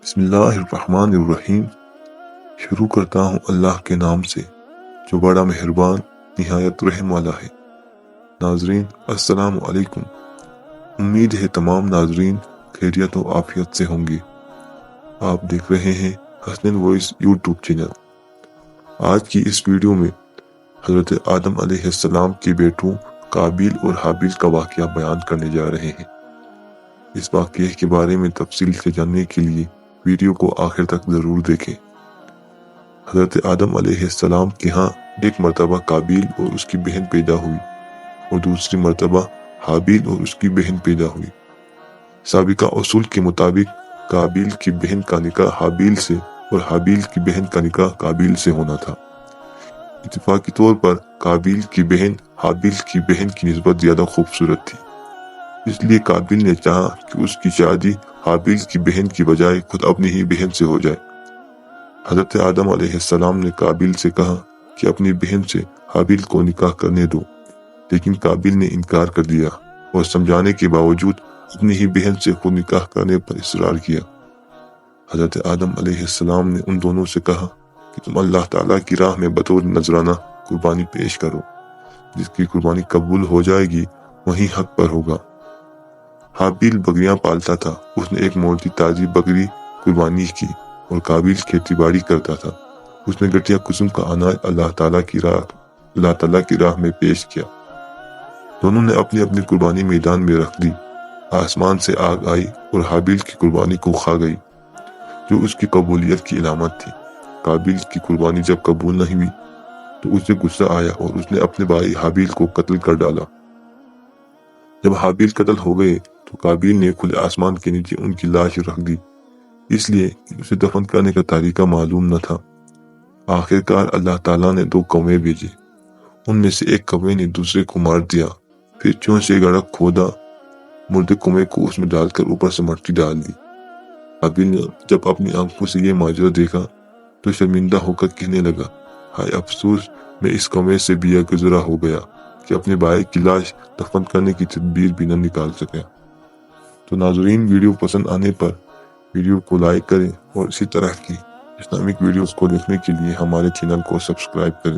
بسم اللہ الرحمن الرحیم۔ شروع کرتا ہوں اللہ کے نام سے جو بڑا مہربان نہایت رحم والا ہے۔ ناظرین السلام علیکم۔ امید ہے تمام ناظرین خیریت و عافیت سے ہوں گے۔ آپ دیکھ رہے ہیں حسنین وائس یوٹیوب چینل۔ آج کی اس ویڈیو میں حضرت آدم علیہ السلام کے بیٹوں قابیل اور حابیل کا واقعہ بیان کرنے جا رہے ہیں۔ اس واقعے کے بارے میں تفصیل سے جاننے کے لیے ویڈیو کو آخر تک ضرور دیکھیں۔ حضرت آدم علیہ السلام کے ہاں ایک مرتبہ قابیل اور اس کی بہن پیدا ہوئی اور دوسری مرتبہ حابیل اور اس کی بہن پیدا ہوئی۔ سابقہ اصول کے مطابق قابیل کی بہن کا نکاح حابیل سے اور حابیل کی بہن کا نکاح قابیل سے ہونا تھا۔ اتفاقی طور پر قابیل کی بہن حابیل کی بہن کی نسبت زیادہ خوبصورت تھی، اس لیے قابیل نے چاہا کہ اس کی شادی حابیل کی بہن کی بجائے خود اپنی ہی بہن سے ہو جائے۔ حضرت آدم علیہ السلام نے قابیل سے کہا کہ اپنی بہن سے حابیل کو نکاح کرنے دو، لیکن قابیل نے انکار کر دیا اور سمجھانے کے باوجود اپنی ہی بہن سے خود نکاح کرنے پر اصرار کیا۔ حضرت آدم علیہ السلام نے ان دونوں سے کہا کہ تم اللہ تعالیٰ کی راہ میں بطور نذرانہ قربانی پیش کرو، جس کی قربانی قبول ہو جائے گی وہی حق پر ہوگا۔ حابیل بکریاں پالتا تھا، اس نے ایک موٹی تازی بکری قربانی کی اور قابیل کھیتی باڑی کرتا تھا، اس نے گٹیا قسم کا اناج اللہ تعالیٰ کی راہ میں پیش کیا۔ دونوں نے اپنی اپنی قربانی میدان میں رکھ دی۔ آسمان سے آگ آئی اور حابیل کی قربانی کو کھا گئی، جو اس کی قبولیت کی علامت تھی۔ قابیل کی قربانی جب قبول نہیں ہوئی تو اسے غصہ آیا اور اس نے اپنے بھائی حابیل کو قتل کر ڈالا۔ جب حابیل قتل ہو گئے تو قابیل نے کھلے آسمان کے نیچے ان کی لاش رکھ دی، اس لیے کہ اسے دفن کرنے کا طریقہ معلوم نہ تھا۔ آخرکار اللہ تعالیٰ نے 2 کوے بھیجے، ان میں سے ایک کوے نے دوسرے کو مار دیا، پھر چون سے گڑھا کھودا، مردے کوے کو اس میں ڈال کر اوپر سے مٹی ڈال دی۔ حابیل نے جب اپنی آنکھوں سے یہ ماجرا دیکھا تو شرمندہ ہو کر کہنے لگا، ہائے افسوس، میں اس کوے سے بیا گزرا ہو گیا کہ اپنے بھائی کی لاش دفن کرنے کی تدبیر بھی نہ نکال سکا۔ تو ناظرین، ویڈیو پسند آنے پر ویڈیو کو لائک کریں اور اسی طرح کی اسلامک ویڈیوز کو دیکھنے کے لیے ہمارے چینل کو سبسکرائب کریں۔